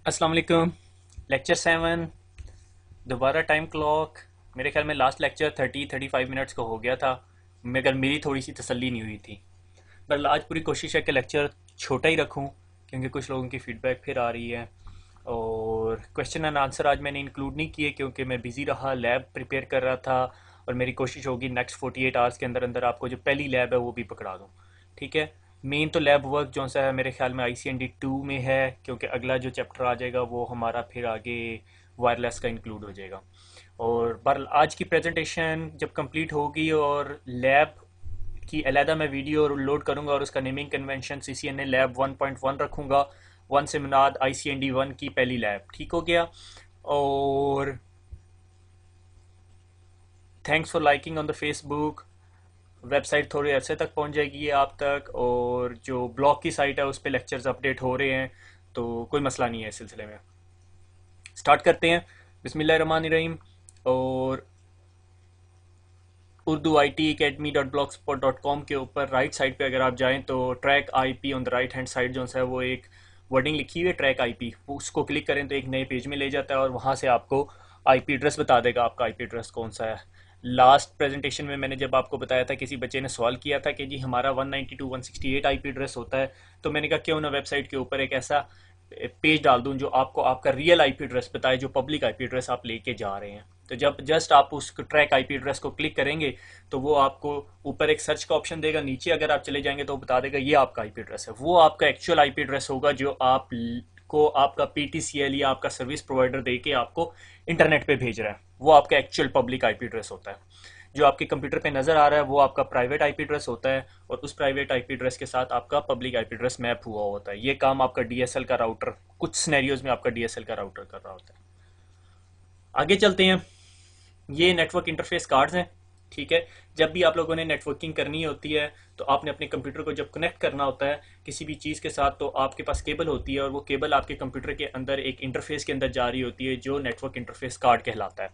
अस्सलाम वालेकुम। लेक्चर 7 दोबारा टाइम क्लॉक। मेरे ख्याल में लास्ट लेक्चर 35 मिनट्स का हो गया था, मगर मेरी थोड़ी सी तसल्ली नहीं हुई थी। पर आज पूरी कोशिश है कि लेक्चर छोटा ही रखूं, क्योंकि कुछ लोगों की फ़ीडबैक फिर आ रही है। और क्वेश्चन एंड आंसर आज मैंने इंक्लूड नहीं किए क्योंकि मैं बिज़ी रहा, लैब प्रिपेयर कर रहा था। और मेरी कोशिश होगी नेक्स्ट 48 आवर्स के अंदर अंदर आपको जो पहली लैब है वो भी पकड़ा दूँ। ठीक है। मेन तो लैब वर्क जो सा है मेरे ख्याल में ICND 2 में है, क्योंकि अगला जो चैप्टर आ जाएगा वो हमारा फिर आगे वायरलेस का इंक्लूड हो जाएगा। और पर आज की प्रेजेंटेशन जब कंप्लीट होगी और लैब की अलहदा मैं वीडियो लोड करूंगा और उसका नेमिंग कन्वेंशन CCNA लैब 1.1 रखूंगा। 1 से मुराद ICND 1 की पहली लैब। ठीक हो गया। और thanks for liking on the Facebook. Website थोड़े अरसे तक पहुंच जाएगी ये आप तक, और जो ब्लॉग की साइट है उस पर लेक्चर्स अपडेट हो रहे हैं, तो कोई मसला नहीं है इस सिलसिले में। स्टार्ट करते हैं। बिस्मिल्लाहिर्रहमानिर्रहीम। और urdu.it academy.blogspot.com के ऊपर राइट साइड पे अगर आप जाएं तो track IP on the right hand side जो है वो एक वर्डिंग लिखी हुई है ट्रैक IP, उसको क्लिक करें तो एक नए पेज में ले जाता है और वहाँ से आपको IP एड्रेस बता देगा आपका IP एड्रेस कौन सा है। लास्ट प्रेजेंटेशन में मैंने जब आपको बताया था, किसी बच्चे ने सवाल किया था कि जी हमारा 192.168 IP एड्रेस होता है, तो मैंने कहा क्यों ना वेबसाइट के ऊपर एक ऐसा पेज डाल दूं जो आपको आपका रियल IP एड्रेस बताए, जो पब्लिक IP एड्रेस आप लेके जा रहे हैं। तो जब जस्ट आप उस ट्रैक IP एड्रेस को क्लिक करेंगे तो वो आपको ऊपर एक सर्च का ऑप्शन देगा, नीचे अगर आप चले जाएंगे तो वो बता देगा ये आपका IP एड्रेस है। वो आपका एक्चुअल IP एड्रेस होगा जो आप को आपका PTCL या आपका सर्विस प्रोवाइडर दे के आपको इंटरनेट पे भेज रहा है, वो आपका एक्चुअल पब्लिक IP एड्रेस होता है। जो आपके कंप्यूटर पे नज़र आ रहा है वो आपका प्राइवेट IP एड्रेस होता है, और उस प्राइवेट IP एड्रेस के साथ आपका पब्लिक IP एड्रेस मैप हुआ होता है। ये काम आपका DSL का राउटर, कुछ सिनेरियोज में आपका DSL का राउटर कर रहा होता है। आगे चलते हैं। ये नेटवर्क इंटरफेस कार्ड्स हैं। ठीक है। जब भी आप लोगों ने नेटवर्किंग करनी होती है तो आपने अपने कंप्यूटर को जब कनेक्ट करना होता है किसी भी चीज़ के साथ, तो आपके पास केबल होती है और वो केबल आपके कंप्यूटर के अंदर एक इंटरफेस के अंदर जा रही होती है जो नेटवर्क इंटरफेस कार्ड कहलाता है।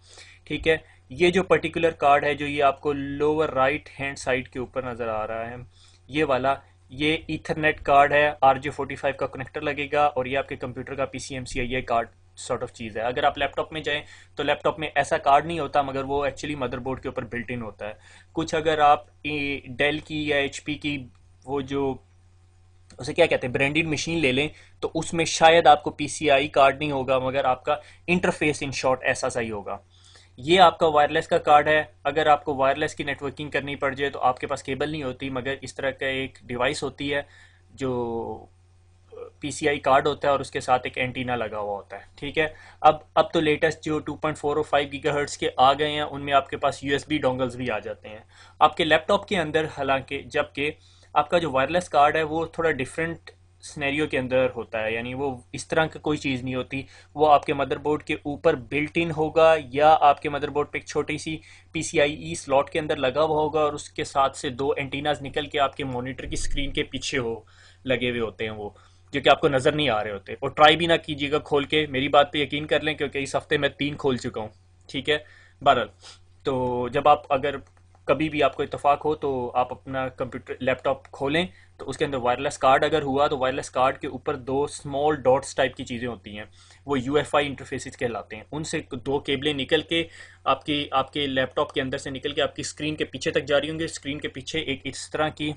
ठीक है। ये जो पर्टिकुलर कार्ड है जो ये आपको लोअर राइट हैंड साइड के ऊपर नज़र आ रहा है, ये वाला, ये ईथरनेट कार्ड है। RJ45 का कनेक्टर लगेगा और ये आपके कंप्यूटर का PCMCIA कार्ड सॉर्ट ऑफ चीज़ है। अगर आप लैपटॉप में जाएं तो लैपटॉप में ऐसा कार्ड नहीं होता, मगर वो एक्चुअली मदरबोर्ड के ऊपर बिल्ट इन होता है। कुछ अगर आप डेल की या HP की वो जो उसे क्या कहते हैं ब्रांडेड मशीन ले लें तो उसमें शायद आपको PCI कार्ड नहीं होगा, मगर आपका इंटरफेस इन शॉर्ट ऐसा सही होगा। ये आपका वायरलेस का कार्ड है। अगर आपको वायरलेस की नेटवर्किंग करनी पड़ जाए तो आपके पास केबल नहीं होती, मगर इस तरह का एक डिवाइस होती है जो PCI कार्ड होता है और उसके साथ एक एंटीना लगा हुआ होता है। ठीक है। अब तो लेटेस्ट जो 2.4 और 5 गीगाहर्ट्ज के आ गए हैं उनमें आपके पास USB डोंगल्स भी आ जाते हैं आपके लैपटॉप के अंदर। हालांकि जबकि आपका जो वायरलेस कार्ड है वो थोड़ा डिफरेंट स्नैरियो के अंदर होता है, यानी वो इस तरह की कोई चीज़ नहीं होती। वो आपके मदरबोर्ड के ऊपर बिल्ट इन होगा या आपके मदरबोर्ड पे एक छोटी सी PCIe स्लॉट के अंदर लगा हुआ होगा और उसके साथ से दो एंटीनाज निकल के आपके मॉनिटर की स्क्रीन के पीछे हो लगे हुए होते हैं, वो जो कि आपको नज़र नहीं आ रहे होते। और ट्राई भी ना कीजिएगा खोल के, मेरी बात पे यकीन कर लें, क्योंकि इस हफ्ते मैं 3 खोल चुका हूँ। ठीक है। बहरहाल, तो जब आप अगर कभी भी आपको इत्तेफाक हो तो आप अपना कंप्यूटर लैपटॉप खोलें तो उसके अंदर वायरलेस कार्ड अगर हुआ तो वायरलेस कार्ड के ऊपर दो स्मॉल डॉट्स टाइप की चीज़ें होती हैं, वो UFI इंटरफेसेस कहलाते हैं। उनसे दो केबलें निकल के आपकी आपके लैपटॉप के अंदर से निकल के आपकी स्क्रीन के पीछे तक जा रही होंगी। स्क्रीन के पीछे एक इस तरह की,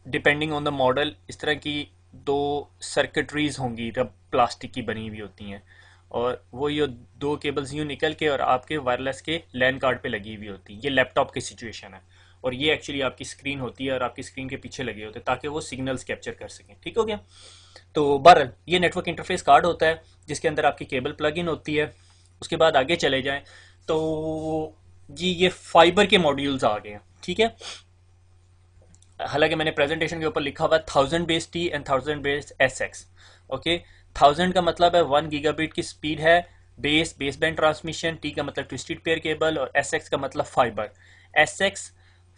डिपेंडिंग ऑन द मॉडल, इस तरह की दो सर्किटरीज होंगी, रब प्लास्टिक की बनी हुई होती हैं, और वो ये दो केबल्स यूँ निकल के और आपके वायरलेस के लैन कार्ड पे लगी हुई होती है। ये लैपटॉप की सिचुएशन है और ये एक्चुअली आपकी स्क्रीन होती है और आपकी स्क्रीन के पीछे लगे होते हैं ताकि वो सिग्नल्स कैप्चर कर सकें। ठीक हो गया। तो बहरहाल ये नेटवर्क इंटरफेस कार्ड होता है जिसके अंदर आपकी केबल प्लग इन होती है। उसके बाद आगे चले जाएं तो जी ये फाइबर के मॉड्यूल्स आ गए हैं। ठीक है। हालांकि मैंने प्रेजेंटेशन के ऊपर लिखा हुआ 1000 base T and 1000 base SX। Okay. 1000 का मतलब है 1 गीगाबिट की स्पीड है, बेस बैंड ट्रांसमिशन। T का मतलब ट्विस्टेड पेयर केबल और SX का मतलब फाइबर। SX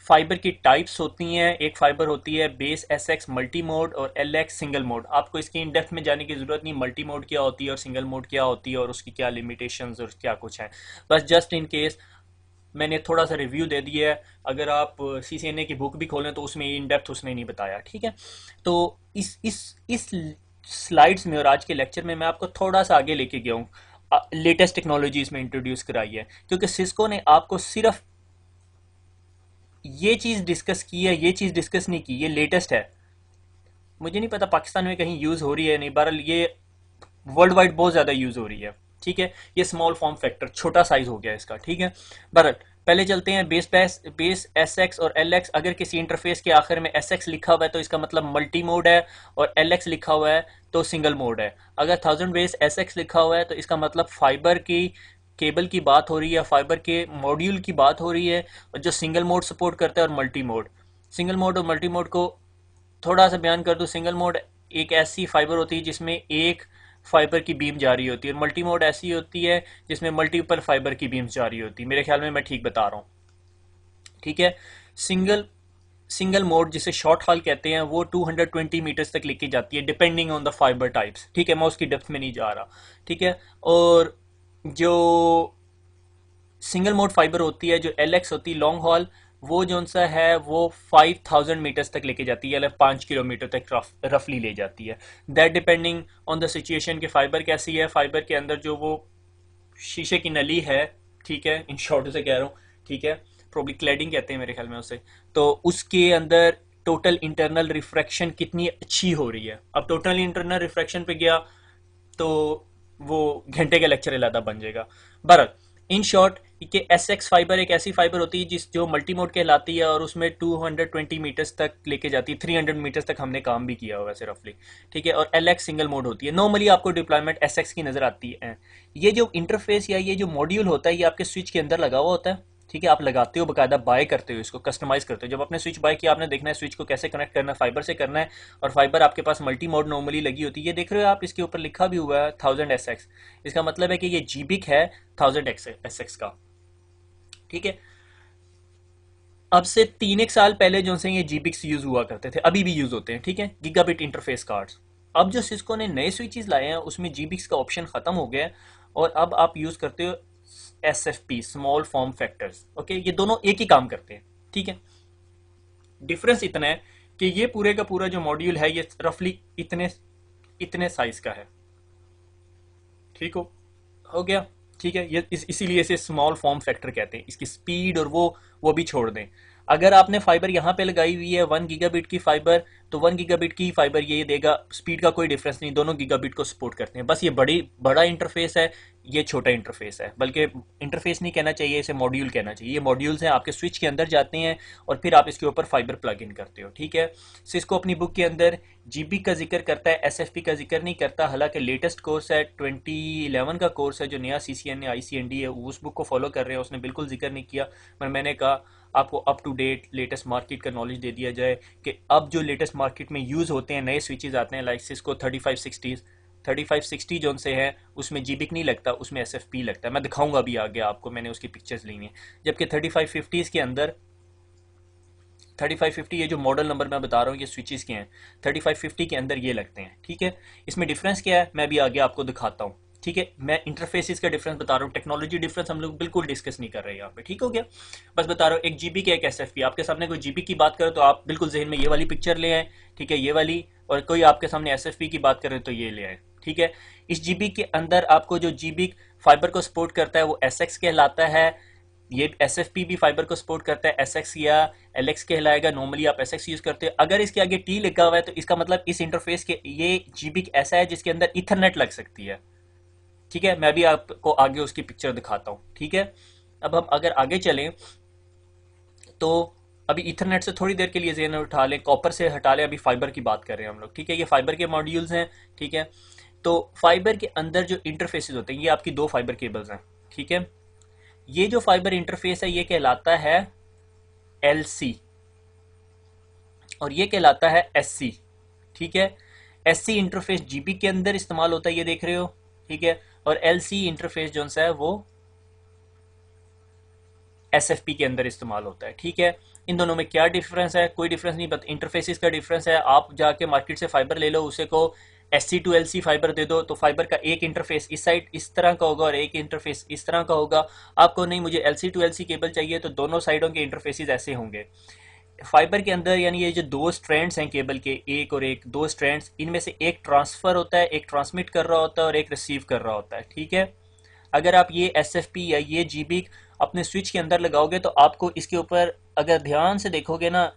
फाइबर की टाइप्स होती हैं, एक फाइबर होती है बेस SX मल्टी मोड और LX सिंगल मोड। आपको इसकी इन डेप्थ में जाने की जरूरत नहीं, मल्टी मोड क्या होती है और सिंगल मोड क्या होती है और उसकी क्या लिमिटेशंस और क्या कुछ है। बस जस्ट इन केस मैंने थोड़ा सा रिव्यू दे दिया है। अगर आप CCNA की बुक भी खोलें तो उसमें इन डेप्थ उसने नहीं बताया। ठीक है। तो इस स्लाइड्स में और आज के लेक्चर में मैं आपको थोड़ा सा आगे लेके गया हूँ, लेटेस्ट टेक्नोलॉजी इसमें इंट्रोड्यूस कराई है, क्योंकि सिस्को ने आपको सिर्फ ये चीज़ डिस्कस की है, ये चीज़ डिस्कस नहीं की, ये लेटेस्ट है। मुझे नहीं पता पाकिस्तान में कहीं यूज़ हो रही है नहीं, बहरहाल ये वर्ल्ड वाइड बहुत ज़्यादा यूज़ हो रही है। ठीक है, ये स्मॉल फॉर्म फैक्टर, छोटा साइज हो गया इसका। ठीक है, बहरहाल पहले चलते हैं बेस एस एक्स और एल एक्स। अगर किसी इंटरफेस के आखिर में एस एक्स लिखा हुआ है तो इसका मतलब मल्टी मोड है, और एल एक्स लिखा हुआ है तो सिंगल मोड है। अगर 1000 बेस एस एक्स लिखा हुआ है तो इसका मतलब फाइबर की केबल की बात हो रही है, फाइबर के मॉड्यूल की बात हो रही है, और जो सिंगल मोड सपोर्ट करता है और मल्टी मोड। सिंगल मोड और मल्टी मोड को थोड़ा सा बयान कर दूं। सिंगल मोड एक ऐसी फाइबर होती है जिसमें एक फाइबर की बीम जा रही होती है, और मल्टी मोड ऐसी होती है जिसमें मल्टीपल फाइबर की बीम्स जा रही होती है। मेरे ख्याल में मैं ठीक बता रहा हूँ। ठीक है, सिंगल सिंगल मोड जिसे शॉर्ट हॉल कहते हैं वो 220 मीटर्स तक लेके जाती है, depending on the fibre types. ठीक है, मैं उसकी डेप्थ में नहीं जा रहा। ठीक है, और जो सिंगल मोड फाइबर होती है, जो एल एक्स होती है लॉन्ग हॉल, वो जो सा है वो 5000 मीटर्स तक लेके जाती है, मतलब 5 किलोमीटर तक रफली ले जाती है। That depending on the situation कि फाइबर कैसी है, फाइबर के अंदर जो वो शीशे की नली है, ठीक है, इन शॉर्ट से कह रहा हूँ, ठीक है, प्रोबली क्लैडिंग कहते हैं मेरे ख्याल में उसे, तो उसके अंदर टोटल इंटरनल रिफ्रैक्शन कितनी अच्छी हो रही है। अब टोटल इंटरनल रिफ्रैक्शन पे गया तो वो घंटे का लेक्चर अलग बन जाएगा। बहरहाल इन शॉर्ट कि एस एक्स फाइबर एक ऐसी फाइबर होती है जिस जो मल्टी मोड कहलाती है, और उसमें 220 मीटर्स तक लेके जाती है, 300 मीटर्स तक हमने काम भी किया हुआ वैसे रफली। ठीक है, और एल एक्स सिंगल मोड होती है। नॉर्मली आपको डिप्लॉयमेंट एस एक्स की नजर आती है। ये जो इंटरफेस या ये जो मॉड्यूल होता है ये आपके स्विच के अंदर लगा हुआ होता है। ठीक है, आप लगाते हो, बकायदा बाय करते हो, इसको कस्टमाइज करते हो। जब आपने स्विच बाय किया, आपने देखना है स्विच को कैसे कनेक्ट करना है, फाइबर से करना है, और फाइबर आपके पास मल्टी मोड नॉर्मली लगी होती है। ये देख रहे हो आप, इसके ऊपर लिखा भी हुआ है 1000 एस एक्स। इसका मतलब है कि ये जीबिक है 1000 एस एक्स का। ठीक है, अब से 3 एक साल पहले जो से ये जीबिक्स यूज हुआ करते थे, अभी भी यूज होते हैं। ठीक है, गीगाबिट इंटरफेस कार्ड्स। अब जो सिस्को ने नए स्विचेस लाए हैं उसमें जीबिक्स का ऑप्शन खत्म हो गया है, और अब आप यूज करते हो S F P, small form factors. Okay, ये दोनों एक ही काम करते हैं। ठीक है, डिफरेंस इतना है कि ये पूरे का पूरा जो मॉड्यूल है ये रफली इतने इतने साइज का है। ठीक हो गया। ठीक है, ये इसीलिए इसे स्मॉल फॉर्म फैक्टर कहते हैं। इसकी स्पीड और वो भी छोड़ दें। अगर आपने फाइबर यहाँ पे लगाई हुई है 1 गीगाबिट की फाइबर, तो 1 गीगाबिट की फाइबर ये देगा, स्पीड का कोई डिफरेंस नहीं, दोनों गीगाबिट को सपोर्ट करते हैं। बस ये बड़ा इंटरफेस है, ये छोटा इंटरफेस है, बल्कि इंटरफेस नहीं कहना चाहिए, इसे मॉड्यूल कहना चाहिए। ये मॉड्यूल्स हैं, आपके स्विच के अंदर जाते हैं और फिर आप इसके ऊपर फाइबर प्लग इन करते हो। ठीक है, सिस्को अपनी बुक के अंदर जीबी का जिक्र करता है, एसएफपी का जिक्र नहीं करता। हालांकि लेटेस्ट कोर्स है 2011 का कोर्स है, जो नया सीसीएन है, आईसीएनडी है, उस बुक को फॉलो कर रहे हैं, उसने बिल्कुल जिक्र नहीं किया। पर मैंने कहा आपको up to date latest market का नॉलेज दे दिया जाए कि अब जो लेटेस्ट मार्केट में यूज़ होते हैं नए स्विचेस आते हैं, लाइक सिस्को 3560 जो से है, उसमें जीबिक नहीं लगता, उसमें एसएफपी लगता है। मैं दिखाऊंगा अभी आगे आपको, मैंने उसकी पिक्चर्स ली हैं। जबकि 3550 के अंदर 3550 ये जो मॉडल नंबर मैं बता रहा हूँ ये स्विचेस के हैं, 3550 के अंदर ये लगते हैं। ठीक है, इसमें डिफरेंस क्या है मैं भी आगे आपको दिखाता हूँ। ठीक है, मैं इंटरफेसिस का डिफरेंस बता रहा हूँ, टेक्नोलॉजी डिफरेंस हम लोग बिल्कुल डिस्कस नहीं कर रहे हैं यहाँ पे। ठीक हो गया, बस बता रहा हूँ एक जीबी के एक एसएफपी। आपके सामने कोई जीबी की बात करो तो आप बिल्कुल जहन में ये वाली पिक्चर ले आए। ठीक है, ये वाली, और कोई आपके सामने एसएफपी की बात करे तो ये ले आए। ठीक है, इस जीबी के अंदर आपको जो जीबी फाइबर को सपोर्ट करता है वो एसएक्स कहलाता है। ये एस एफ पी भी फाइबर को सपोर्ट करता है, एस एक्स या एल एक्स कहलाएगा। नॉर्मली आप एस एक्स यूज करते हो। अगर इसके आगे टी लिखा हुआ है तो इसका मतलब इस इंटरफेस के ये जीबिक ऐसा है जिसके अंदर इथरनेट लग सकती है। ठीक है, मैं भी आपको आगे उसकी पिक्चर दिखाता हूँ। ठीक है, अब हम अगर आगे चलें तो अभी इथरनेट से थोड़ी देर के लिए ज़हन उठा लें, कॉपर से हटा लें, अभी फाइबर की बात कर रहे हैं हम लोग। ठीक है, ये फाइबर के मॉड्यूल्स हैं। ठीक है, तो फाइबर के अंदर जो इंटरफेसेस होते हैं ये आपकी 2 फाइबर केबल्स हैं। ठीक है, ये जो फाइबर इंटरफेस है ये कहलाता है LC, और ये कहलाता है SC। ठीक है, SC इंटरफेस जीबी के अंदर इस्तेमाल होता है, ये देख रहे हो। ठीक है, और LC इंटरफेस जो है वो SFP के अंदर इस्तेमाल होता है। ठीक है, इन दोनों में क्या डिफरेंस है? कोई डिफरेंस नहीं, बट इंटरफेसिस का डिफरेंस है। आप जाके मार्केट से फाइबर ले लो, उसे को SC टू LC फाइबर दे दो, तो फाइबर का एक इंटरफेस इस साइड इस तरह का होगा और एक इंटरफेस इस तरह का होगा। आपको नहीं, मुझे LC टू LC केबल चाहिए, तो दोनों साइडों के इंटरफेसिस ऐसे होंगे। फाइबर के अंदर यानी ये जो दो स्ट्रैंड्स हैं केबल के, एक और एक, दो स्ट्रैंड्स, इनमें से एक ट्रांसफ़र होता है, एक ट्रांसमिट कर रहा होता है और एक रिसीव कर रहा होता है, ठीक है। अगर आप ये एस एफ पी या ये जी बी अपने स्विच के अंदर लगाओगे तो आपको इसके ऊपर अगर ध्यान से देखोगे ना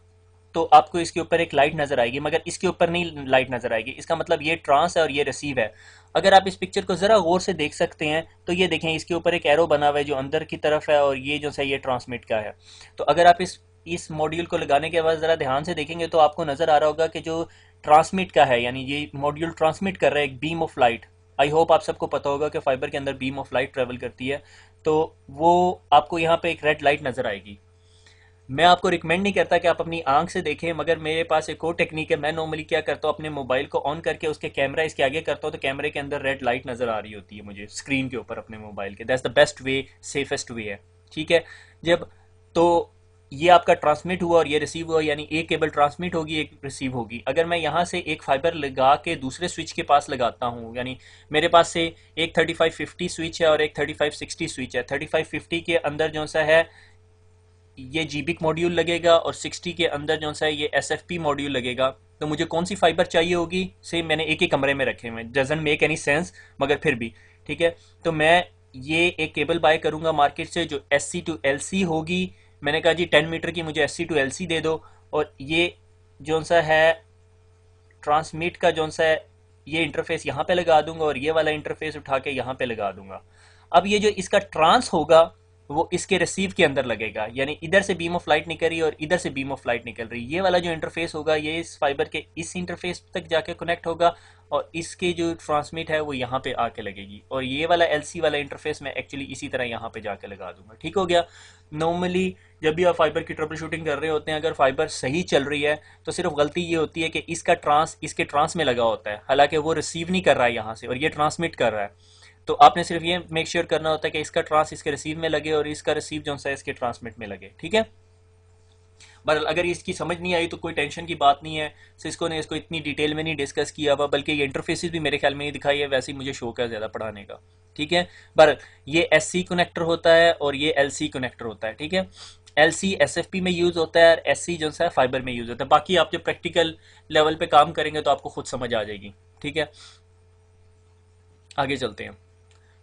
तो आपको इसके ऊपर एक लाइट नजर आएगी, मगर इसके ऊपर नहीं लाइट नजर आएगी। इसका मतलब ये ट्रांस है और ये रिसीव है। अगर आप इस पिक्चर को जरा गौर से देख सकते हैं तो ये देखें, इसके ऊपर एक एरो बना हुआ है जो अंदर की तरफ है और ये जो है ये ट्रांसमिट का है। तो अगर आप इस मॉड्यूल को लगाने के बाद ज़रा ध्यान से देखेंगे तो आपको नज़र आ रहा होगा कि जो ट्रांसमिट का है, यानी ये मॉड्यूल ट्रांसमिट कर रहा है एक beam of light. I hope आप सबको पता होगा कि फाइबर के अंदर बीम ऑफ लाइट ट्रेवल करती है, तो वो आपको यहाँ पे एक रेड लाइट नज़र आएगी। मैं आपको रिकमेंड नहीं करता कि आप अपनी आंख से देखें, मगर मेरे पास एक और टेक्निक है। मैं नॉर्मली क्या करता हूँ, अपने मोबाइल को ऑन करके उसके कैमरा इसके आगे करता हूँ तो कैमरे के अंदर रेड लाइट नज़र आ रही होती है मुझे स्क्रीन के ऊपर अपने मोबाइल के। That's the best way, safest way है, ठीक है। जब तो ये आपका ट्रांसमिट हुआ और ये रिसीव हुआ, यानी एक केबल ट्रांसमिट होगी एक रिसीव होगी। अगर मैं यहाँ से एक फाइबर लगा के दूसरे स्विच के पास लगाता हूँ, यानी मेरे पास से एक 3550 स्विच है और एक 3560 स्विच है। 3550 के अंदर जो सा है ये जीबिक मॉड्यूल लगेगा और 60 के अंदर जो सा है ये एसएफपी मॉड्यूल लगेगा। तो मुझे कौन सी फाइबर चाहिए होगी, सेम मैंने एक ही कमरे में रखे हुए, डजंट मेक एनी सेंस, मगर फिर भी ठीक है। तो मैं ये एक केबल बाय करूंगा मार्केट से जो एससी टू एलसी होगी। मैंने कहा जी 10 मीटर की मुझे एससी टू एलसी दे दो, और ये जो सा है ट्रांसमिट का जो सा है ये इंटरफेस यहाँ पे लगा दूंगा और ये वाला इंटरफेस उठा के यहाँ पे लगा दूंगा। अब ये जो इसका ट्रांस होगा वो इसके रिसीव के अंदर लगेगा, यानी इधर से बीम ऑफ लाइट निकल रही है और इधर से बीम ऑफ लाइट निकल रही है। ये वाला जो इंटरफेस होगा ये इस फाइबर के इस इंटरफेस तक जाके कनेक्ट होगा और इसके जो ट्रांसमिट है वो यहाँ पे आके लगेगी, और ये वाला एलसी वाला इंटरफेस मैं एक्चुअली इसी तरह यहाँ पे जाके लगा दूंगा। ठीक हो गया। नॉर्मली जब भी आप फाइबर की ट्रबल शूटिंग कर रहे होते हैं, अगर फाइबर सही चल रही है तो सिर्फ गलती ये होती है कि इसका ट्रांस इसके ट्रांस में लगा होता है, हालांकि वो रिसीव नहीं कर रहा है यहाँ से और ये ट्रांसमिट कर रहा है। तो आपने सिर्फ ये मेक श्योर करना होता है कि इसका ट्रांस इसके रिसीव में लगे और इसका रिसीव जो है इसके ट्रांसमिट में लगे, ठीक है। बहरहाल अगर इसकी समझ नहीं आई तो कोई टेंशन की बात नहीं है, सिस्को ने इसको इतनी डिटेल में नहीं डिस्कस किया हुआ, बल्कि ये इंटरफेसेस भी मेरे ख्याल में नहीं दिखाई है, वैसे ही मुझे शौक है ज़्यादा पढ़ाने का, ठीक है। बहरहाल ये एससी कनेक्टर होता है और ये एलसी कनेक्टर होता है, ठीक है। एलसी एसएफपी में यूज़ होता है और एससी जो है फाइबर में यूज़ होता है। बाकी आप जब प्रैक्टिकल लेवल पे काम करेंगे तो आपको खुद समझ आ जाएगी, ठीक है। आगे चलते हैं।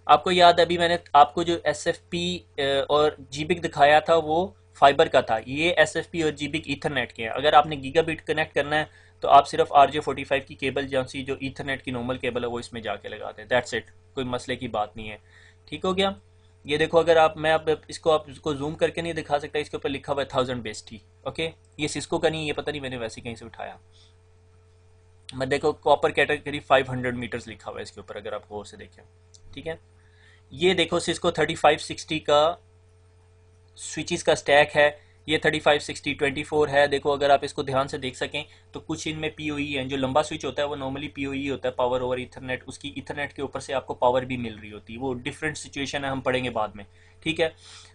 आपको याद है अभी मैंने आपको जो एस एफ पी और जीबिक दिखाया था वो फाइबर का था, ये एस एफ पी और जीबिक ईथरनेट के हैं। अगर आपने गीगाबिट कनेक्ट करना है तो आप सिर्फ RJ45 की केबल जैसी जो ईथरनेट की नॉर्मल केबल है वो इसमें जाके लगाते हैं, दैट्स इट, कोई मसले की बात नहीं है। ठीक हो गया। ये देखो, अगर आप मैं अब इसको आप इसको जूम करके नहीं दिखा सकता, इसके ऊपर लिखा हुआ है 1000 बेस टी, ओके। ये सिस्को का नहीं, ये पता नहीं मैंने वैसे कहीं से उठाया। मैं देखो कॉपर कैटेगरी 500 मीटर्स लिखा हुआ है इसके ऊपर, अगर आप गौर से देखें, ठीक है। ये देखो सिस्को 3560 का स्विचेस का स्टैक है, ये 3560 24 है। देखो अगर आप इसको ध्यान से देख सकें तो कुछ इनमें पीओई है, जो लंबा स्विच होता है वो नॉर्मली पीओई होता है, पावर ओवर ईथरनेट। उसकी ईथरनेट के ऊपर से आपको पावर भी मिल रही होती है, वो डिफरेंट सिचुएशन है, हम पढ़ेंगे बाद में, ठीक है।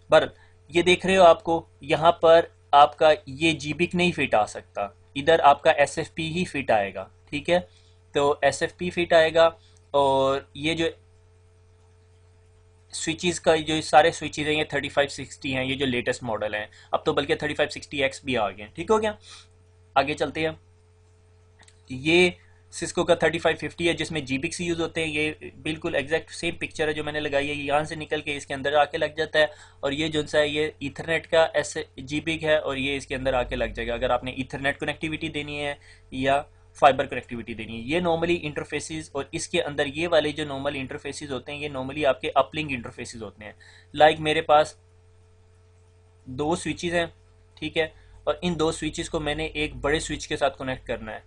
पर ये देख रहे हो आपको यहाँ पर आपका ये जीबिक नहीं फिट आ सकता, इधर आपका एस एफ पी ही फिट आएगा, ठीक है। तो एस एफ पी फिट आएगा और ये जो स्विचेस का जो सारे स्विचेस हैं ये 3560 हैं, ये जो लेटेस्ट मॉडल हैं। अब तो बल्कि 3560X भी आ गए हैं, ठीक हो गया। आगे चलते हैं। ये सिस्को का 3550 है जिसमें जीबिक्स यूज़ होते हैं। ये बिल्कुल एग्जैक्ट सेम पिक्चर है जो मैंने लगाई है, यहाँ से निकल के इसके अंदर आके लग जाता है, और ये जो सा है ये ईथरनेट का ऐसे जीबिक है और ये इसके अंदर आके लग जाएगा अगर आपने ईथरनेट कनेक्टिविटी देनी है या फाइबर कनेक्टिविटी देनी है। ये नॉर्मली इंटरफेसेस, और इसके अंदर ये वाले जो नॉर्मल इंटरफेसेस होते हैं ये नॉर्मली आपके अपलिंक इंटरफेसेस होते हैं। लाइक मेरे पास दो स्विचेस हैं, ठीक है, और इन दो स्विचेस को मैंने एक बड़े स्विच के साथ कनेक्ट करना है।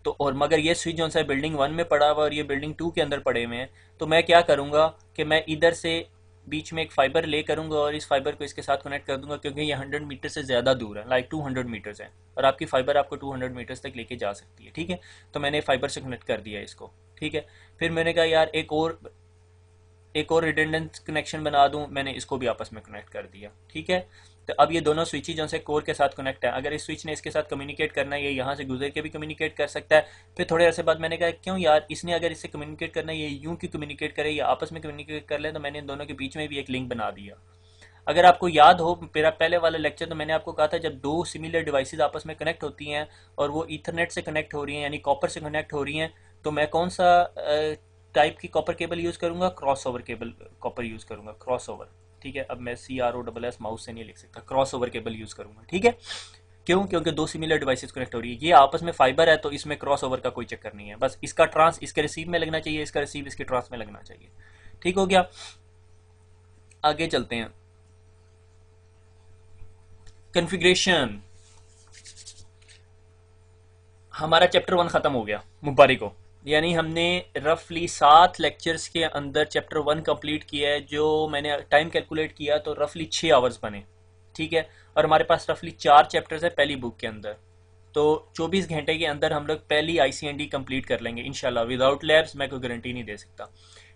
तो और मगर ये स्विच जो है बिल्डिंग 1 में पड़ा हुआ और ये बिल्डिंग 2 के अंदर पड़े हुए हैं, तो मैं क्या करूँगा कि मैं इधर से बीच में एक फाइबर ले करूँगा और इस फाइबर को इसके साथ कनेक्ट कर दूंगा, क्योंकि ये 100 मीटर से ज़्यादा दूर है, लाइक 200 मीटर्स है, और आपकी फाइबर आपको 200 मीटर्स तक लेके जा सकती है, ठीक है। तो मैंने फाइबर से कनेक्ट कर दिया इसको, ठीक है। फिर मैंने कहा यार एक और रिडंडेंट कनेक्शन बना दूं, मैंने इसको भी आपस में कनेक्ट कर दिया, ठीक है। तो अब ये दोनों स्विचेस जो से कोर के साथ कनेक्ट है। अगर इस स्विच ने इसके साथ कम्युनिकेट करना है, ये यहाँ से गुजर के भी कम्युनिकेट कर सकता है। फिर थोड़े अरसे बाद मैंने कहा क्यों यार, इसने अगर इससे कम्युनिकेट करना है ये यूं क्यों कम्युनिकेट करे, या आपस में कम्युनिकेट कर ले, तो मैंने इन दोनों के बीच में भी एक लिंक बना दिया। अगर आपको याद हो मेरा पहले वाला लेक्चर, तो मैंने आपको कहा था जब दो सिमिलर डिवाइसेस आपस में कनेक्ट होती हैं और वो ईथरनेट से कनेक्ट हो रही हैं यानी कॉपर से कनेक्ट हो रही हैं, तो मैं कौन सा टाइप की कॉपर केबल यूज़ करूँगा? Cross over cable copper use करूँगा, क्रॉस ओवर। ठीक है, अब मैं CROSS माउस से नहीं लिख सकता, क्रॉस ओवर केबल यूज़ करूँगा। ठीक है, क्यों? क्योंकि दो सिमिलर डिवाइसेस कनेक्ट हो रही है, ये आपस में फाइबर है, तो इसमें क्रॉस ओवर का कोई चक्कर नहीं है। बस इसका ट्रांस इसके रिसीव में लगना चाहिए, इसका रिसीव इसके ट्रांस में लगना चाहिए। ठीक हो गया, आगे चलते हैं। कॉन्फ़िगरेशन, हमारा चैप्टर 1 ख़त्म हो गया, मुबारक हो। यानी हमने रफली 7 लेक्चर्स के अंदर चैप्टर 1 कंप्लीट किया है, जो मैंने टाइम कैलकुलेट किया तो रफली 6 आवर्स बने। ठीक है, और हमारे पास रफली 4 चैप्टर्स है पहली बुक के अंदर, तो 24 घंटे के अंदर हम लोग पहली ICND कंप्लीट कर लेंगे इंशाल्लाह। विदाउट लैब्स मैं कोई गारंटी नहीं दे सकता।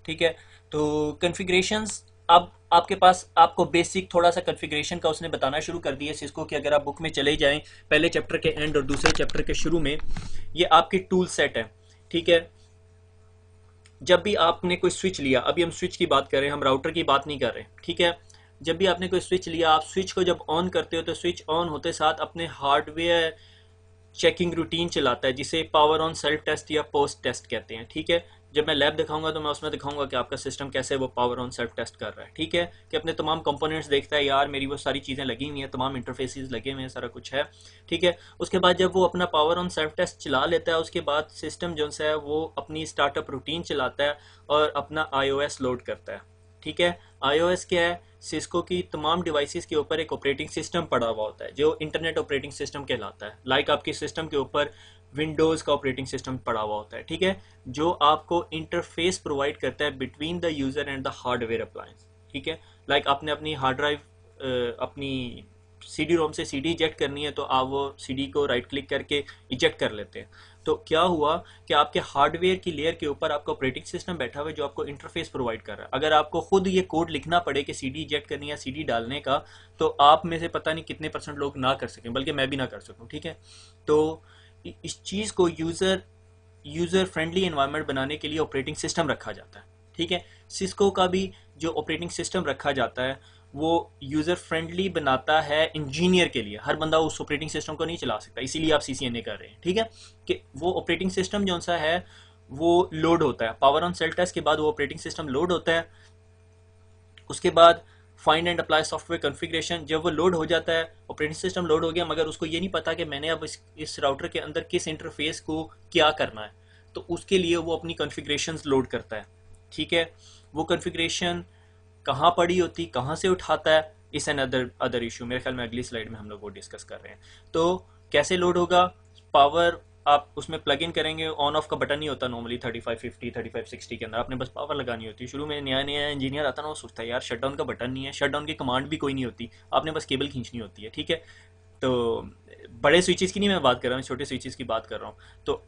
ठीक है, तो कॉन्फ़िगरेशंस, अब आपके पास आपको बेसिक थोड़ा सा कॉन्फ़िगरेशन का उसने बताना शुरू कर दिया सिस्को कि अगर आप बुक में चले जाएं पहले चैप्टर के एंड और दूसरे चैप्टर के शुरू में, ये आपकी टूल सेट है। ठीक है, जब भी आपने कोई स्विच लिया, अभी हम स्विच की बात कर रहे हैं, हम राउटर की बात नहीं कर रहे। ठीक है, जब भी आपने कोई स्विच लिया, आप स्विच को जब ऑन करते हो तो स्विच ऑन होते साथ अपने हार्डवेयर चेकिंग रूटीन चलाता है, जिसे पावर ऑन सेल्फ टेस्ट या पोस्ट टेस्ट कहते हैं। ठीक है, जब मैं लैब दिखाऊंगा तो मैं उसमें दिखाऊंगा कि आपका सिस्टम कैसे वो पावर ऑन सेल्फ टेस्ट कर रहा है। ठीक है, कि अपने तमाम कंपोनेंट्स देखता है, यार मेरी वो सारी चीज़ें लगी हुई हैं, तमाम इंटरफेसेस लगे हुए हैं, सारा कुछ है। ठीक है, उसके बाद जब वो अपना पावर ऑन सेल्फ टेस्ट चला लेता है, उसके बाद सिस्टम जो है वो अपनी स्टार्टअप रूटीन चलाता है और अपना iOS लोड करता है। ठीक है, iOS क्या है? सिस्को की तमाम डिवाइसेस के ऊपर एक ऑपरेटिंग सिस्टम पड़ा हुआ होता है जो इंटरनेट ऑपरेटिंग सिस्टम कहलाता है। लाइक आपके सिस्टम के ऊपर विंडोज़ का ऑपरेटिंग सिस्टम पड़ा हुआ होता है। ठीक है, जो आपको इंटरफेस प्रोवाइड करता है between the user and the hardware appliance. ठीक है, लाइक आपने अपनी हार्ड ड्राइव अपनी CD-ROM से CD इजेक्ट करनी है, तो आप वो CD को राइट क्लिक करके इजेक्ट कर लेते हैं। तो क्या हुआ कि आपके हार्डवेयर की लेयर के ऊपर आपका ऑपरेटिंग सिस्टम बैठा हुआ है जो आपको इंटरफेस प्रोवाइड कर रहा है। अगर आपको खुद ये कोड लिखना पड़े कि CD इजेक्ट करनी है, CD डालने का, तो आप में से पता नहीं कितने % लोग ना कर सकें, बल्कि मैं भी ना कर सकूं। ठीक है, तो इस चीज़ को यूज़र फ्रेंडली एनवायरनमेंट बनाने के लिए ऑपरेटिंग सिस्टम रखा जाता है। ठीक है, सिस्को का भी जो ऑपरेटिंग सिस्टम रखा जाता है वो यूज़र फ्रेंडली बनाता है इंजीनियर के लिए। हर बंदा उस ऑपरेटिंग सिस्टम को नहीं चला सकता, इसीलिए आप CCNA कर रहे हैं। ठीक है, कि वो ऑपरेटिंग सिस्टम जो सा है वो लोड होता है, पावर ऑन सेल्फ टेस्ट के बाद वो ऑपरेटिंग सिस्टम लोड होता है। उसके बाद find and apply software configuration, जब वो लोड हो जाता है, ऑपरेटिंग सिस्टम लोड हो गया, मगर उसको ये नहीं पता कि मैंने अब इस राउटर के अंदर किस इंटरफेस को क्या करना है, तो उसके लिए वो अपनी कॉन्फ़िगरेशंस लोड करता है। ठीक है, वो कॉन्फ़िगरेशन कहाँ पड़ी होती, कहाँ से उठाता है, इस एन अदर इशू, मेरे ख्याल में अगली स्लाइड में हम लोग वो डिस्कस कर रहे हैं। तो कैसे लोड होगा? पावर आप उसमें प्लग इन करेंगे, ऑन ऑफ का बटन नहीं होता नॉर्मली 3550 3560 के अंदर, आपने बस पावर लगानी होती है। शुरू में नया नया इंजीनियर आता ना, वो सोचता है यार शट डाउन का बटन नहीं है, शट डाउन की कमांड भी कोई नहीं होती, आपने बस केबल खींचनी होती है। ठीक है, तो बड़े स्विचेस की नहीं मैं बात कर रहा हूँ, छोटे स्विचेस की बात कर रहा हूँ। तो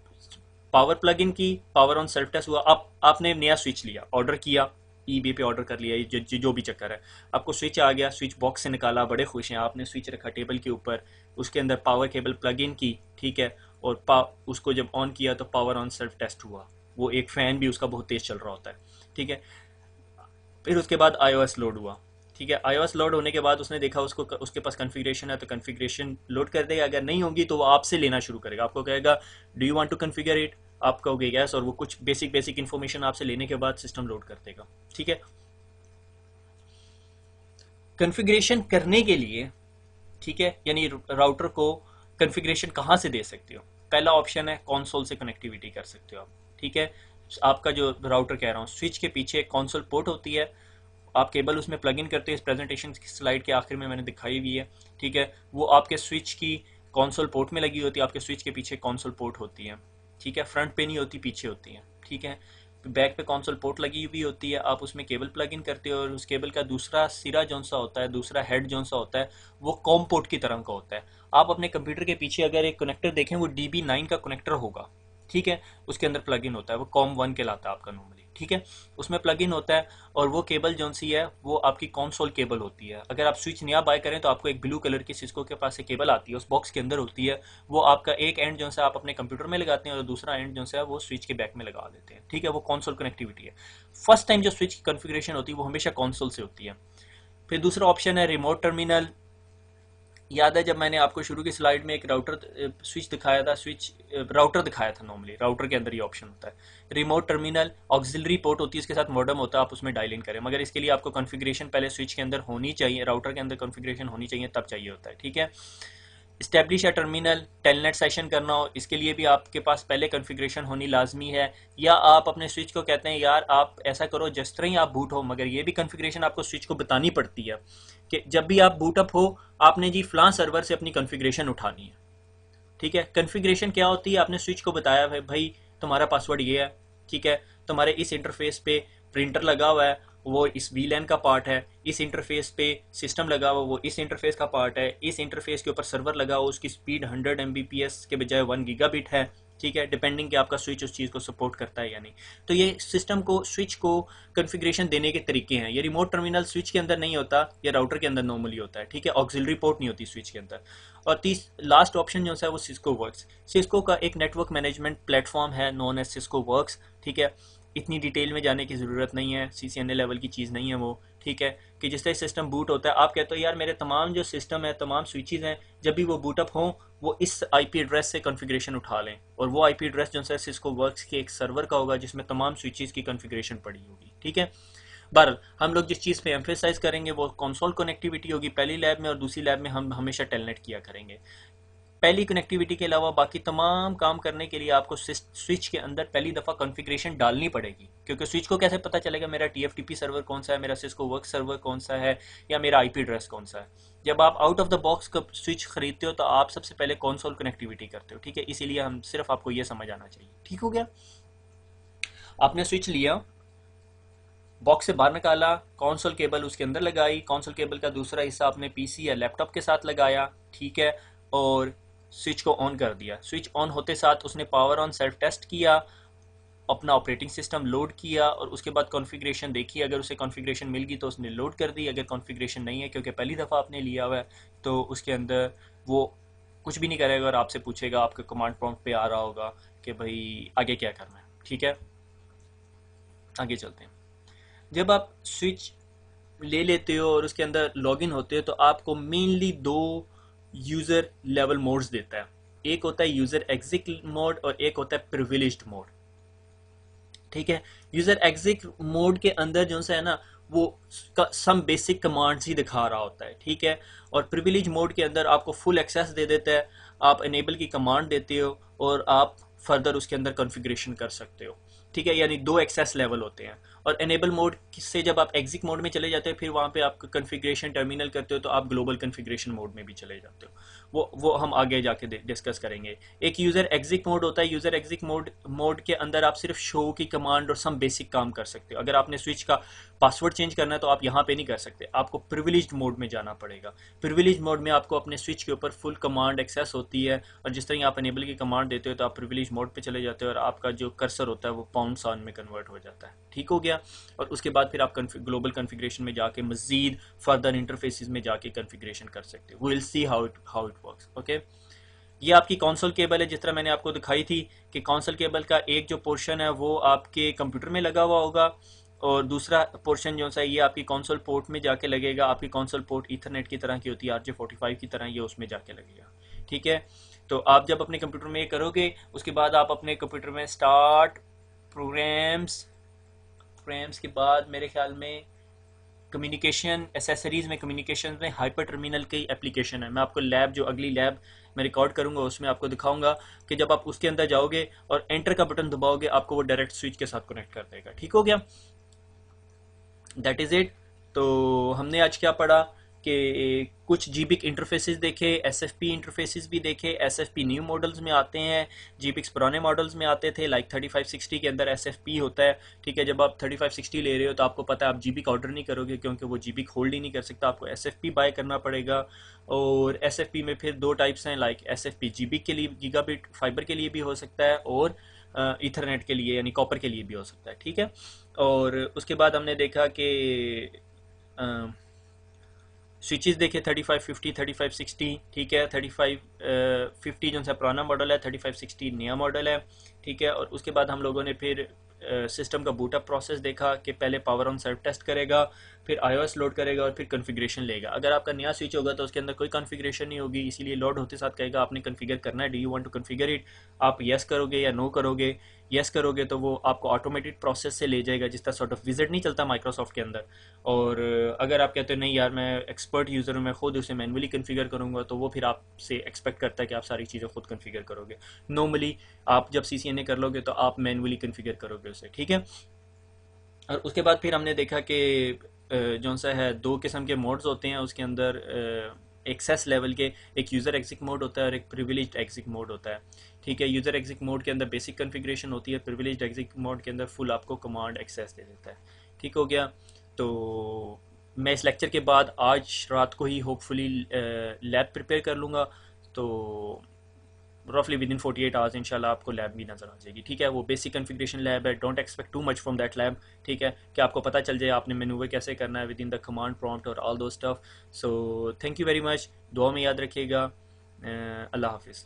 पावर प्लग इन की, पावर ऑन सेल्फ टेस्ट हुआ, आपने नया स्विच लिया, ऑर्डर किया, eBay पे ऑर्डर कर लिया, जो भी चक्कर है, आपको स्विच आ गया, स्विच बॉक्स से निकाला, बड़े खुश हैं, आपने स्विच रखा टेबल के ऊपर, उसके अंदर पावर केबल प्लग इन की। ठीक है, और उसको जब ऑन किया तो पावर ऑन सेल्फ टेस्ट हुआ, वो एक फ़ैन भी उसका बहुत तेज़ चल रहा होता है। ठीक है, फिर उसके बाद iOS लोड हुआ। ठीक है, iOS लोड होने के बाद उसने देखा उसके पास कॉन्फ़िगरेशन है, तो कॉन्फ़िगरेशन लोड कर देगा। अगर नहीं होगी तो वो आपसे लेना शुरू करेगा, आपको कहेगा do you want to configure it, आप कहोगे यस, और वो कुछ बेसिक इन्फॉर्मेशन आपसे लेने के बाद सिस्टम लोड कर देगा। ठीक है, कॉन्फ़िगरेशन करने के लिए, ठीक है, यानी राउटर को कॉन्फ़िगरेशन कहाँ से दे सकते हो? पहला ऑप्शन है कंसोल से कनेक्टिविटी कर सकते हो आप। ठीक है, आपका जो राउटर कह रहा हूँ, स्विच के पीछे एक कंसोल पोर्ट होती है, आप केबल उसमें प्लग इन करते हैं, इस प्रेजेंटेशन की स्लाइड के आखिर में मैंने दिखाई हुई है। ठीक है, वो आपके स्विच की कंसोल पोर्ट में लगी होती है, आपके स्विच के पीछे कंसोल पोर्ट होती है। ठीक है, फ्रंट पे नहीं होती, पीछे होती है। ठीक है, बैक पे कंसोल पोर्ट लगी हुई होती है, आप उसमें केबल प्लग इन करते हो, और उस केबल का दूसरा सिरा जौन सा होता है, दूसरा हेड जौन सा होता है, वो कॉम पोर्ट की तरह का होता है। आप अपने कंप्यूटर के पीछे अगर एक कनेक्टर देखें, वो DB9 का कनेक्टर होगा। ठीक है, उसके अंदर प्लग इन होता है, वो COM1 कहलाता है आपका नॉर्मली। ठीक है, उसमें प्लग इन होता है, और वो केबल जौन सी है वो आपकी कंसोल केबल होती है। अगर आप स्विच नया बाय करें तो आपको एक ब्लू कलर की सिस्को के पास से केबल आती है, उस बॉक्स के अंदर होती है, वो आपका एक एंड जो है आप अपने कंप्यूटर में लगाते हैं और दूसरा एंड जो है वो स्विच के बैक में लगा देते हैं। ठीक है, वो कंसोल कनेक्टिविटी है। फर्स्ट टाइम जो स्विच की कॉन्फ़िगरेशन होती है वो हमेशा कंसोल से होती है। फिर दूसरा ऑप्शन है रिमोट टर्मिनल। याद है जब मैंने आपको शुरू की स्लाइड में एक राउटर स्विच दिखाया था, स्विच राउटर दिखाया था, नॉर्मली राउटर के अंदर ये ऑप्शन होता है। रिमोट टर्मिनल ऑक्सिलरी पोर्ट होती है, इसके साथ मॉडेम होता है, आप उसमें डायल इन करें, मगर इसके लिए आपको कॉन्फ़िगरेशन पहले स्विच के अंदर होनी चाहिए, राउटर के अंदर कॉन्फ़िगरेशन होनी चाहिए, तब चाहिए होता है, ठीक है। इस्टेब्लिश या टर्मिनल टेलनेट सेशन करना हो, इसके लिए भी आपके पास पहले कॉन्फ़िगरेशन होनी लाजमी है। या आप अपने स्विच को कहते हैं यार आप ऐसा करो जिस तरह ही आप बूट हो, मगर ये भी कॉन्फ़िगरेशन आपको स्विच को बतानी पड़ती है कि जब भी आप बूट अप हो आपने जी फलां सर्वर से अपनी कॉन्फ़िगरेशन उठानी है, ठीक है। कॉन्फ़िगरेशन क्या होती है, आपने स्विच को बताया है भाई तुम्हारा पासवर्ड ये है, ठीक है, तुम्हारे इस इंटरफेस पे प्रिंटर लगा हुआ है वो इस वीलैन का पार्ट है, इस इंटरफेस पे सिस्टम लगा हुआ वो इस इंटरफेस का पार्ट है, इस इंटरफेस के ऊपर सर्वर लगा हुआ उसकी स्पीड 100 Mbps के बजाय 1 गीगाबिट है, ठीक है, डिपेंडिंग कि आपका स्विच उस चीज़ को सपोर्ट करता है या नहीं। तो ये सिस्टम को स्विच को कॉन्फ़िगरेशन देने के तरीके हैं। ये रिमोट टर्मिनल स्विच के अंदर नहीं होता, या राउटर के अंदर नॉर्मली होता है, ठीक है, ऑक्सिलरी पोर्ट नहीं होती स्विच के अंदर। और लास्ट ऑप्शन जो है वो सिस्को वर्क्स। सिस्को का एक नेटवर्क मैनेजमेंट प्लेटफॉर्म है नॉन एज सिस्को वर्क्स, ठीक है। इतनी डिटेल में जाने की ज़रूरत नहीं है, CCNA लेवल की चीज़ नहीं है वो, ठीक है। कि जिस तरह सिस्टम बूट होता है, आप कहते हो यार मेरे तमाम जो सिस्टम है, तमाम स्विचेज़ हैं, जब भी वो बूटअप हों वो इस IP एड्रेस से कॉन्फ़िगरेशन उठा लें, और वो IP एड्रेस जो है सिस्को वर्क्स के एक सर्वर का होगा जिसमें तमाम स्विचेज़ की कॉन्फ़िगरेशन पड़ी होगी, ठीक है। बहरहाल हम लोग जिस चीज़ पे एम्फेसाइज करेंगे वो कंसोल कनेक्टिविटी होगी पहली लैब में, और दूसरी लैब में हम हमेशा टेलनेट किया करेंगे। पहली कनेक्टिविटी के अलावा बाकी तमाम काम करने के लिए आपको स्विच के अंदर पहली दफ़ा कॉन्फ़िगरेशन डालनी पड़ेगी, क्योंकि स्विच को कैसे पता चलेगा मेरा TFTP सर्वर कौन सा है, मेरा सिस्को वर्क सर्वर कौन सा है, या मेरा IP एड्रेस कौन सा है। जब आप आउट ऑफ द बॉक्स का स्विच खरीदते हो तो आप सबसे पहले कंसोल कनेक्टिविटी करते हो, ठीक है, इसीलिए हम सिर्फ आपको ये समझ आना चाहिए, ठीक हो गया। आपने स्विच लिया, बॉक्स से बाहर निकाला, कंसोल केबल उसके अंदर लगाई, कंसोल केबल का दूसरा हिस्सा आपने PC या लैपटॉप के साथ लगाया, ठीक है, और स्विच को ऑन कर दिया। स्विच ऑन होते साथ उसने पावर ऑन सेल्फ टेस्ट किया, अपना ऑपरेटिंग सिस्टम लोड किया, और उसके बाद कॉन्फ़िगरेशन देखी, अगर उसे कॉन्फ़िगरेशन मिल गई तो उसने लोड कर दी, अगर कॉन्फ़िगरेशन नहीं है क्योंकि पहली दफ़ा आपने लिया हुआ है तो उसके अंदर वो कुछ भी नहीं करेगा और आपसे पूछेगा, आपके कमांड प्रॉम्प्ट पे आ रहा होगा कि भाई आगे क्या करना है, ठीक है। आगे चलते हैं। जब आप स्विच ले लेते हो और उसके अंदर लॉगिन होते हो तो आपको मेनली दो यूज़र लेवल मोड्स देता है। एक होता है यूज़र एग्जिट मोड और एक होता है प्रिविलेज्ड मोड, ठीक है। यूज़र एग्जिट मोड के अंदर जो है ना वो सम बेसिक कमांड्स ही दिखा रहा होता है, ठीक है, और प्रिविलेज मोड के अंदर आपको फुल एक्सेस दे देता है, आप इनेबल की कमांड देते हो और आप फर्दर उसके अंदर कॉन्फ़िगरेशन कर सकते हो, ठीक है, यानी दो एक्सेस लेवल होते हैं। और इनेबल मोड से जब आप एग्जिट मोड में चले जाते हो फिर वहाँ पे आप कॉन्फ़िगरेशन टर्मिनल करते हो तो आप ग्लोबल कॉन्फ़िगरेशन मोड में भी चले जाते हो, वो हम आगे जाके डिस्कस करेंगे। एक यूज़र एग्जिट मोड होता है, यूज़र एग्जिट मोड के अंदर आप सिर्फ शो की कमांड और सम बेसिक काम कर सकते हो। अगर आपने स्विच का पासवर्ड चेंज करना है तो आप यहाँ पे नहीं कर सकते, आपको प्रिविलेज्ड मोड में जाना पड़ेगा। प्रिविलेज्ड मोड में आपको अपने स्विच के ऊपर फुल कमांड एक्सेस होती है, और जिस तरह आप इनेबल की कमांड देते हो तो आप प्रिविलेज मोड पे चले जाते हो और आपका जो कर्सर होता है वो पाउंड साइन में कन्वर्ट हो जाता है, ठीक हो गया। और उसके बाद फिर आप ग्लोबल कॉन्फ़िगरेशन में जाके मजीद फर्दर इंटरफेसेस में जाके कॉन्फ़िगरेशन कर सकते हो। We will see how it works, okay. ये आपकी कंसोल केबल है, जिस तरह मैंने आपको दिखाई थी कि कंसोल केबल का एक जो पोर्शन है वो आपके कंप्यूटर में लगा हुआ होगा, और दूसरा पोर्शन जो है ये आपकी कंसोल पोर्ट में जाके लगेगा। आपकी कंसोल पोर्ट ईथरनेट की तरह की होती है, RJ45 की तरह, ये उसमें जाके लगेगा, ठीक है। तो आप जब अपने कंप्यूटर में ये करोगे उसके बाद आप अपने कंप्यूटर में स्टार्ट प्रोग्राम्स के बाद मेरे ख्याल में कम्युनिकेशन एसेसरीज़ में, कम्युनिकेशन में हाइपर टर्मिनल की एप्लीकेशन है। मैं आपको लैब जो अगली लैब मैं रिकॉर्ड करूंगा उसमें आपको दिखाऊंगा कि जब आप उसके अंदर जाओगे और एंटर का बटन दबाओगे आपको वो डायरेक्ट स्विच के साथ कनेक्ट कर देगा, ठीक हो गया। That is it. तो हमने आज क्या पढ़ा कि कुछ जीबिक इंटरफेसेस देखे, SFP इंटरफेसेस भी देखे। SFP न्यू मॉडल्स में आते हैं, जीबिक्स पुराने मॉडल्स में आते थे, लाइक 3560 के अंदर SFP होता है, ठीक है। जब आप 3560 ले रहे हो तो आपको पता है आप जीबिक ऑर्डर नहीं करोगे क्योंकि वो जीबिक होल्ड ही नहीं कर सकता, आपको SFP बाय करना पड़ेगा। और SFP में फिर दो टाइप्स हैं, लाइक SFP जीबिक के लिए गीगाबिट फाइबर के लिए भी हो सकता है और ईथरनेट के लिए यानी कॉपर के लिए भी हो सकता है, ठीक है। और उसके बाद हमने देखा कि स्विचेस देखे 3550 3560, ठीक है। 3550 जो सा पुराना मॉडल है, 3560 नया मॉडल है, ठीक है। और उसके बाद हम लोगों ने फिर सिस्टम का बूटअप प्रोसेस देखा कि पहले पावर ऑन सेल्फ टेस्ट करेगा, फिर iOS लोड करेगा और फिर कॉन्फ़िगरेशन लेगा। अगर आपका नया स्विच होगा तो उसके अंदर कोई कॉन्फ़िगरेशन नहीं होगी, इसीलिए लोड होते साथ कहेगा आपने कॉन्फ़िगर करना है, do you want to configure it. आप येस करोगे या नो करोगे। येस करोगे तो वो आपको ऑटोमेटेड प्रोसेस से ले जाएगा, जिस तरह सॉर्ट ऑफ विजिट नहीं चलता माइक्रोसॉफ्ट के अंदर। और अगर आप कहते हो नहीं यार मैं एक्सपर्ट यूज़र हूँ, मैं खुद उसे मैनुअली कॉन्फ़िगर करूँगा, तो वो फिर आपसे एक्सपेक्ट करता है कि आप सारी चीज़ें खुद कॉन्फ़िगर करोगे। नॉर्मली आप जब CCNA कर लोगे तो आप मैनुअली कॉन्फ़िगर करोगे उसे, ठीक है। और उसके बाद फिर हमने देखा कि जौन सा है दो किस्म के मोड्स होते हैं उसके अंदर, एक्सेस लेवल के। एक यूज़र एग्जिक मोड होता है और एक प्रिविलेज्ड एग्जिक मोड होता है, ठीक है। यूज़र एग्जिक मोड के अंदर बेसिक कॉन्फ़िगरेशन होती है, प्रिविलेज्ड एग्जिक मोड के अंदर फुल आपको कमांड एक्सेस दे देता है, ठीक हो गया। तो मैं इस लेक्चर के बाद आज रात को ही होपफुली लैब प्रिपेयर कर लूँगा, तो रफली विद इन 48 आवर्स इंशाल्लाह आपको लैब भी नज़र आ जाएगी, ठीक है। वो बेसिक कॉन्फ़िगरेशन लैब है, don't expect too much from that lab, ठीक है, कि आपको पता चल जाए आपने मैनूवर कैसे करना है with in the command prompt और ऑल दो stuff. So thank you very much, दुआ में याद रखिएगा। अल्लाह हाफिज़।